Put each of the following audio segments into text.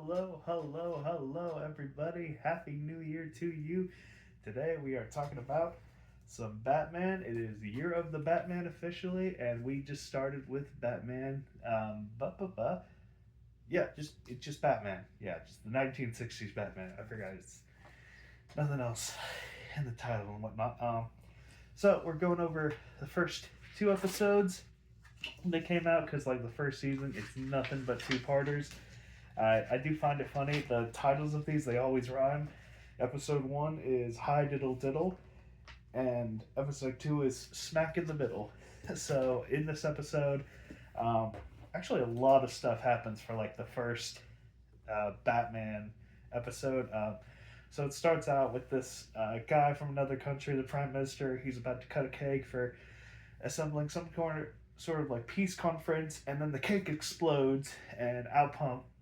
hello, everybody. Happy New Year to you. Today we are talking about some Batman. It is the year of the Batman officially, and we just started with Batman. Yeah, it's just Batman. Yeah, just the 1960s Batman. I forgot it's nothing else in the title and whatnot. So we're going over the first two episodes that came out because like the first season, it's nothing but two-parters. I do find it funny. The titles of these, they always rhyme. Episode 1 is Hi Diddle Diddle, and episode 2 is Smack in the Middle. So, in this episode, um, actually, a lot of stuff happens for like the first Batman episode. So, it starts out with this guy from another country, the Prime Minister. He's about to cut a cake for assembling some sort of like peace conference, and then the cake explodes, and out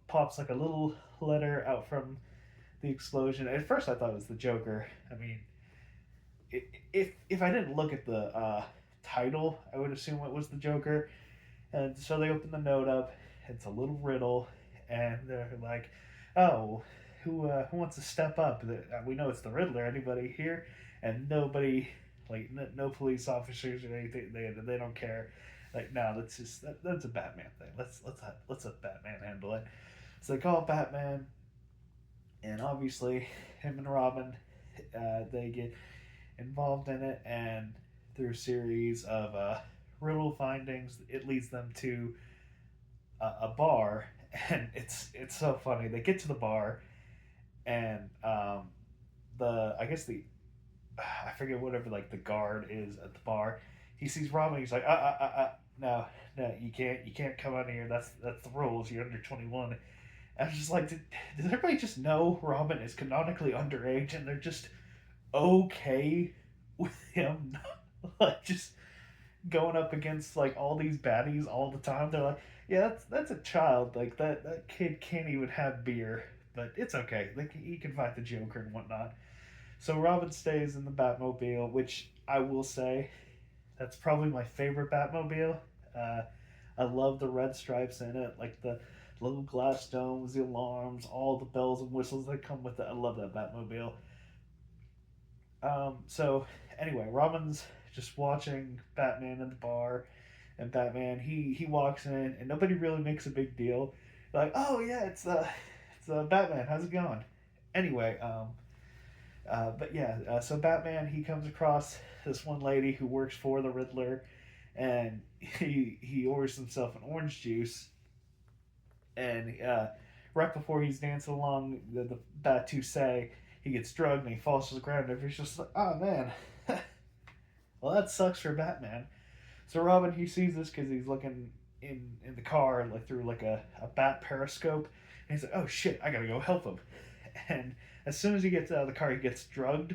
pops like a little letter out from the explosion. At first, I thought it was the Joker. I mean, if I didn't look at the title, I would assume it was the Joker. And so they open the note up. It's a little riddle, and they're like, "Oh, who wants to step up? We know it's the Riddler. Anybody here?" And nobody, like no police officers or anything. They don't care. Like, no, that's a Batman thing. Let's let Batman handle it. So they call Batman, and obviously him and Robin, they get involved in it, and through a series of riddle findings, it leads them to a bar, and it's so funny. They get to the bar, and the I guess the I forget whatever like the guard is at the bar. He sees Robin. He's like, no, no, you can't come out here. That's the rules. You're under 21. I was just like, does everybody just know Robin is canonically underage and they're just okay with him like just going up against like all these baddies all the time? They're like, yeah, that's a child. Like that kid can't even have beer, but it's okay. Like he can fight the Joker and whatnot. So Robin stays in the Batmobile, which I will say that's probably my favorite Batmobile. Uh, I love the red stripes in it, like the little glass domes, the alarms, all the bells and whistles that come with it. I love that Batmobile. So anyway, Robin's just watching Batman in the bar, and Batman he walks in, and nobody really makes a big deal. Like, oh yeah, it's Batman. How's it going? Anyway, but yeah, so Batman he comes across this one lady who works for the Riddler, and he orders himself an orange juice, and right before he's dancing along the Batu say, he gets drugged and he falls to the ground, and he's just like, oh man, well that sucks for Batman. So Robin he sees this because he's looking in the car like through like a bat periscope, and he's like, oh shit, I gotta go help him. And as soon as he gets out of the car, he gets drugged.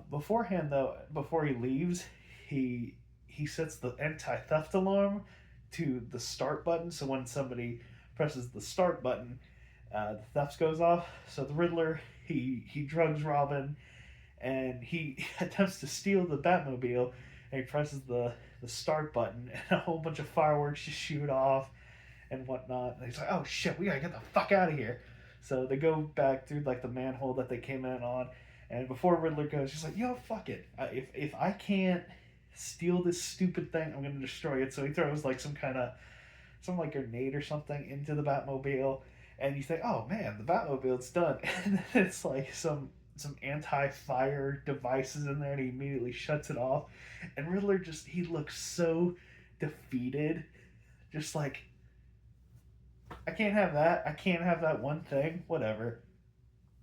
Beforehand, though, before he leaves, he sets the anti-theft alarm to the start button. So when somebody presses the start button, the theft goes off. So the Riddler he drugs Robin, and he attempts to steal the Batmobile, and he presses the start button, and a whole bunch of fireworks just shoot off and whatnot. And he's like, "Oh shit, we gotta get the fuck out of here." So they go back through like the manhole that they came in on, and before Riddler goes, he's like, "Yo, fuck it. If I can't steal this stupid thing, I'm gonna destroy it." So he throws like some like grenade or something into the Batmobile, and you think, "Oh man, the Batmobile's done." And then it's like some anti-fire devices in there, and he immediately shuts it off. And Riddler just he looks so defeated, just like, I can't have that. I can't have that one thing. Whatever.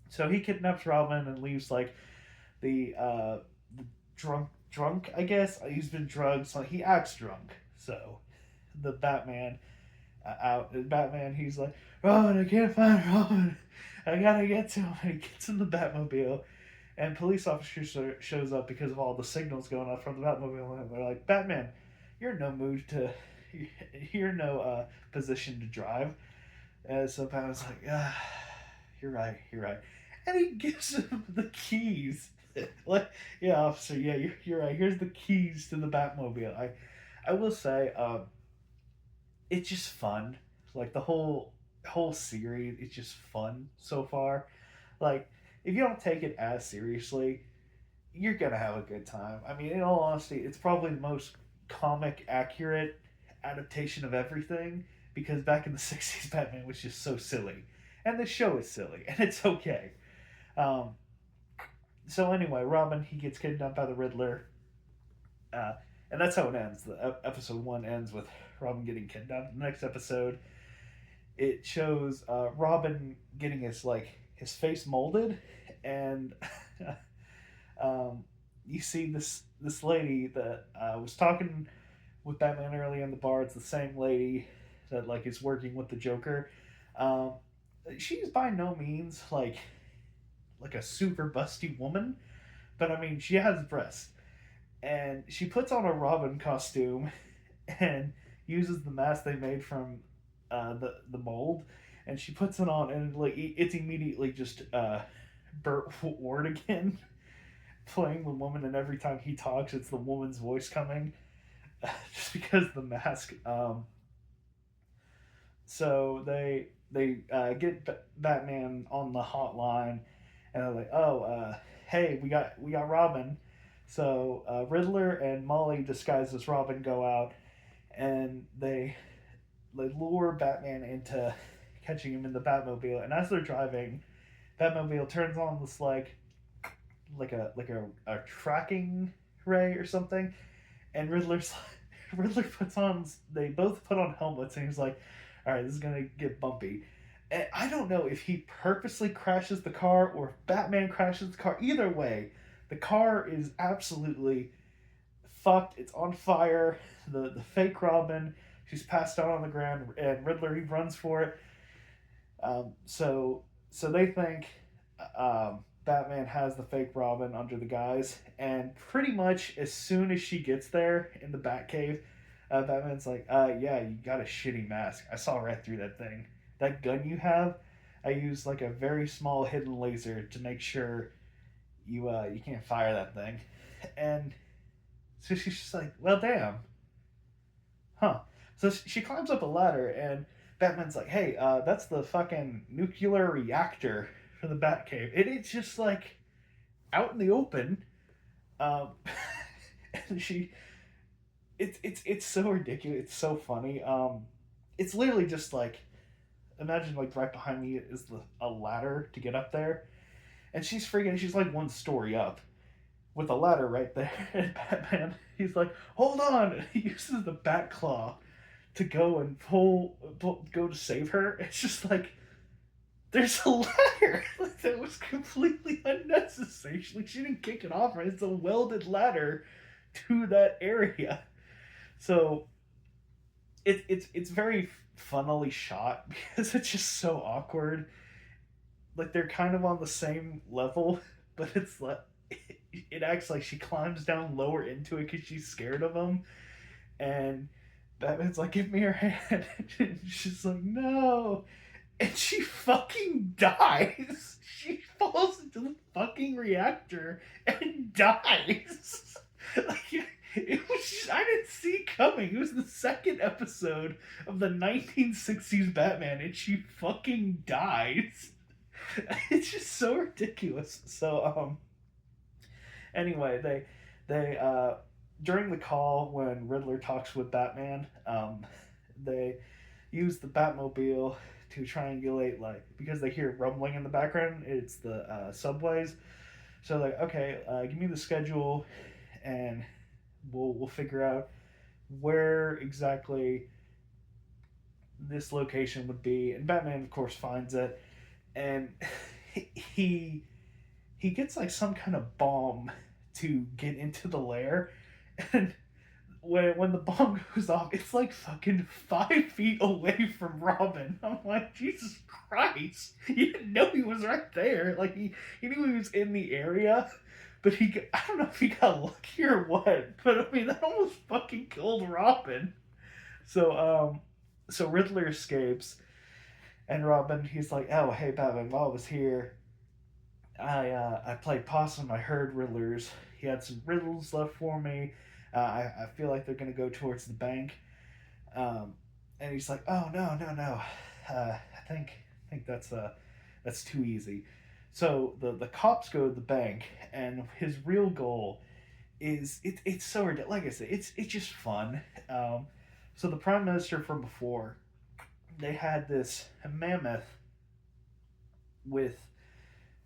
So he kidnaps Robin and leaves like the drunk. I guess he's been drugged, so he acts drunk. So the Batman, he's like, Robin, I can't find Robin. I gotta get to him. And he gets in the Batmobile, and police officer shows up because of all the signals going off from the Batmobile, and they're like, Batman, you're in no mood to, you're in no position to drive. And so Batman's like, you're right. And he gives him the keys. Like, yeah, officer, yeah, you're right. Here's the keys to the Batmobile. I will say, it's just fun. Like the whole whole series is just fun so far. Like, if you don't take it as seriously, you're gonna have a good time. I mean, in all honesty, it's probably the most comic accurate adaptation of everything, because back in the 60s, Batman was just so silly. And the show is silly, and it's okay. Um, so, anyway, Robin, he gets kidnapped by the Riddler. Uh, and that's how it ends. The episode one ends with Robin getting kidnapped. The next episode, it shows Robin getting his face molded, and you see this lady that was talking with Batman early in the bar. It's the same lady that like is working with the Joker. Um, she's by no means like a super busty woman, but I mean she has breasts, and she puts on a Robin costume and uses the mask they made from the mold, and she puts it on, and like it's immediately just Burt Ward again playing the woman, and every time he talks, it's the woman's voice coming, just because of the mask. So they get Batman on the hotline, and they're like, "Oh, hey, we got Robin." So Riddler and Molly disguised as Robin go out, and they lure Batman into catching him in the Batmobile. And as they're driving, Batmobile turns on this like a tracking ray or something, and Riddler puts on. They both put on helmets, and he's like, "All right, this is gonna get bumpy." And I don't know if he purposely crashes the car or if Batman crashes the car. Either way, the car is absolutely fucked. It's on fire. The fake Robin, she's passed out on the ground, and Riddler, he runs for it. So they think Batman has the fake Robin under the guise, and pretty much as soon as she gets there in the Batcave, Batman's like, yeah, you got a shitty mask. I saw right through that thing. That gun you have, I used like a very small hidden laser to make sure you can't fire that thing." And so she's just like, "Well, damn, huh?" So she climbs up a ladder, and Batman's like, "Hey, that's the fucking nuclear reactor for the Batcave." It's just like out in the open. Um, and it's so ridiculous. It's so funny. It's literally just like, imagine like right behind me is a ladder to get up there, and she's freaking. She's like one story up with a ladder right there, and Batman, he's like, "Hold on!" And he uses the bat claw to go and go to save her. It's just like there's a ladder that was completely unnecessary. She didn't kick it off, right? It's a welded ladder to that area. So it's very funnily shot because it's just so awkward. Like they're kind of on the same level, but it's like it acts like she climbs down lower into it because she's scared of him, and Batman's like, "Give me your hand," and she's like, "No," and she fucking dies. She falls into the fucking reactor and dies. Like, it was, I didn't see it coming. It was the second episode of the 1960s Batman, and she fucking dies. It's just so ridiculous. So anyway, they during the call when Riddler talks with Batman, they use the Batmobile to triangulate, like, because they hear rumbling in the background. It's the subways. So like, okay, give me the schedule, and we'll figure out where exactly this location would be. And Batman, of course, finds it, and he he gets like some kind of bomb to get into the lair, and when the bomb goes off, it's like fucking 5 feet away from Robin. I'm like, Jesus Christ! You didn't know he was right there. Like he knew he was in the area, but I don't know if he got lucky or what. But I mean, that almost fucking killed Robin. So Riddler escapes, and Robin, he's like, "Oh, hey Batman, while I was here, I played possum. I heard riddlers. He had some riddles left for me. I feel like they're gonna go towards the bank." And he's like, "Oh, no, no, no. I think that's too easy. So the cops go to the bank, and his real goal is it's so ridiculous. Like I said, it's just fun. Um, so the prime minister from before, they had this mammoth with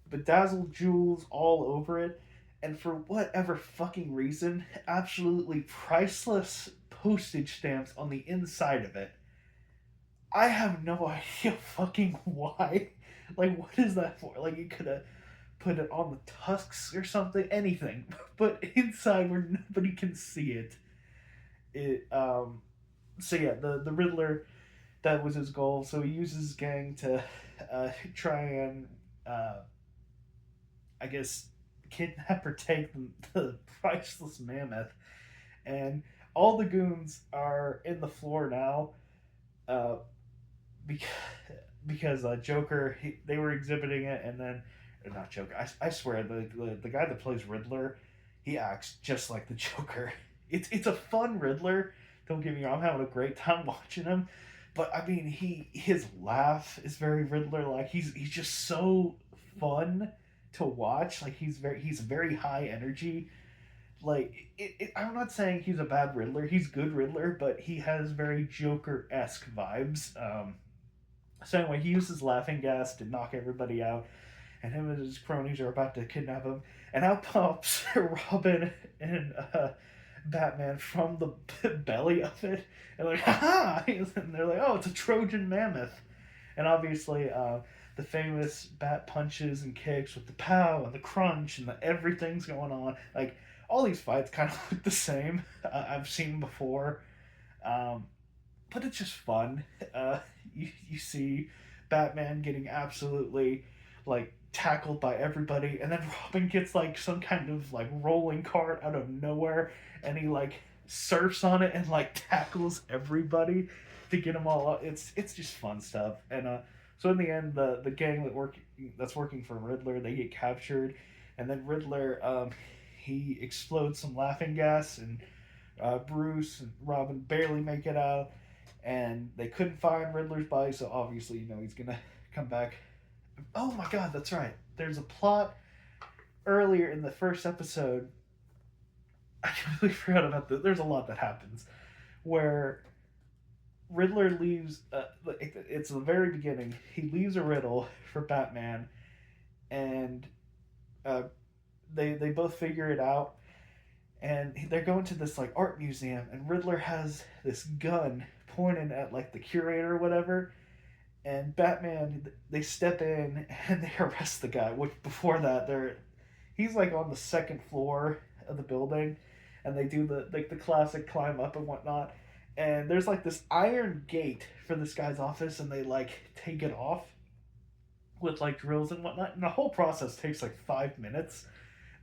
bedazzled jewels all over it, and for whatever fucking reason, absolutely priceless postage stamps on the inside of it. I have no idea fucking why. Like, what is that for? Like, you could have put it on the tusks or something, anything, but inside where nobody can see it. So yeah, the Riddler, that was his goal. So he uses his gang to try and I guess kidnap or take the priceless mammoth, and all the goons are in the floor now. Uh, because Joker, they were exhibiting it, and then or not Joker. I swear the guy that plays Riddler, he acts just like the Joker. It's a fun Riddler. Don't get me wrong, I'm having a great time watching him. But I mean, his laugh is very Riddler like. He's just so fun to watch. Like he's very high energy. Like I'm not saying he's a bad Riddler. He's good Riddler, but he has very Joker esque vibes. So anyway, he uses laughing gas to knock everybody out, and him and his cronies are about to kidnap him. And out pops Robin and Batman from the belly of it, and like, ha! And they're like, oh, it's a Trojan mammoth. And obviously, the famous bat punches and kicks with the pow and the crunch and the everything's going on. Like, all these fights kind of look the same. I've seen before. Um, but it's just fun. You see Batman getting absolutely like tackled by everybody, and then Robin gets like some kind of like rolling cart out of nowhere, and he like surfs on it and like tackles everybody to get them all out. It's just fun stuff, and so in the end, the gang that's working for Riddler, they get captured, and then Riddler he explodes some laughing gas, and Bruce and Robin barely make it out, and they couldn't find Riddler's body, so obviously, he's gonna come back. Oh my god, that's right. There's a plot earlier in the first episode. I completely forgot about this. There's a lot that happens where Riddler leaves. It's the very beginning. He leaves a riddle for Batman, and uh, they both figure it out, and they're going to this like art museum, and Riddler has this gun pointed at like the curator or whatever, and Batman, they step in and they arrest the guy. Which before that, he's like on the second floor of the building, and they do the classic climb up and whatnot. And there's like this iron gate for this guy's office, and they like take it off with like drills and whatnot. And the whole process takes like 5 minutes.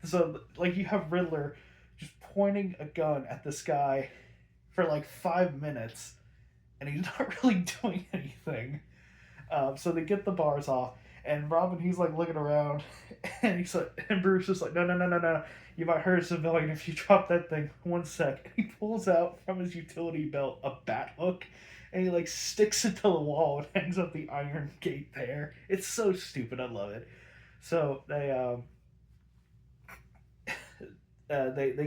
So like you have Riddler just pointing a gun at this guy for like 5 minutes, and he's not really doing anything. So they get the bars off, and Robin, he's like looking around, and he's like, and Bruce is like, no, no, no, no, no, you might hurt a civilian if you drop that thing. 1 sec. And he pulls out from his utility belt a bat hook, and he like sticks it to the wall and hangs up the iron gate there. It's so stupid. I love it. So they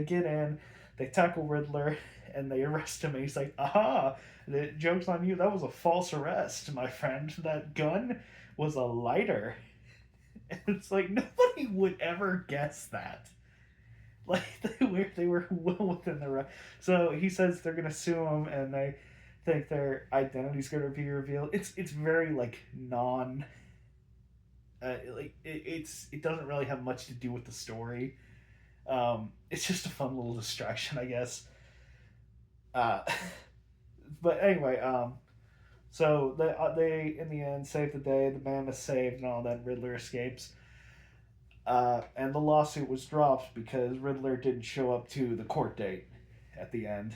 get in, they tackle Riddler, and they arrest him. And he's like, aha, the joke's on you. That was a false arrest, my friend. That gun was a lighter. And it's like, nobody would ever guess that. Like, they were well within the right. So he says they're going to sue him, and they think their identity's going to be revealed. It's very, like, non... it doesn't really have much to do with the story. It's just a fun little distraction, I guess. Uh, but anyway, so they in the end save the day. The man is saved, and all that. Riddler escapes, and the lawsuit was dropped because Riddler didn't show up to the court date at the end.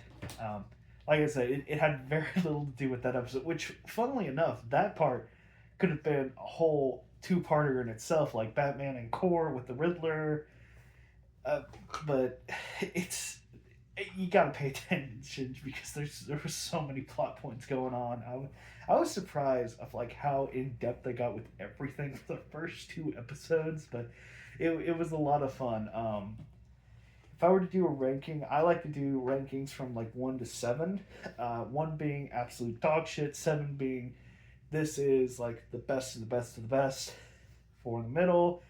Like I said, it had very little to do with that episode. Which, funnily enough, that part could have been a whole two-parter in itself, like Batman and Core with the Riddler. But it's you gotta pay attention because there was so many plot points going on. I was surprised of like how in depth they got with everything for the first 2 episodes, but it was a lot of fun. If I were to do a ranking, I like to do rankings from like 1 to 7. 1 being absolute dog shit, 7 being this is like the best of the best of the best. 4 in the middle,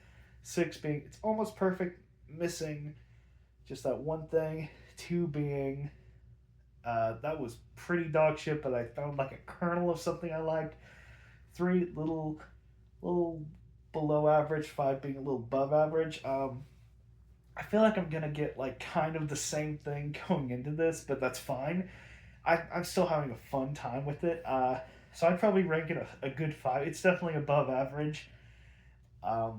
6 being it's almost perfect, missing just that one thing. 2 being that was pretty dog shit, but I found like a kernel of something I liked. 3 little below average. 5 being a little above average. I feel like I'm gonna get like kind of the same thing going into this, but that's fine. I'm still having a fun time with it. So I'd probably rank it a good 5. It's definitely above average. I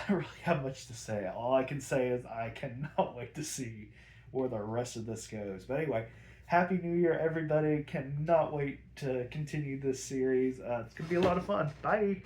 don't really have much to say. All I can say is I cannot wait to see where the rest of this goes. But anyway, Happy New Year, everybody. Cannot wait to continue this series. It's going to be a lot of fun. Bye.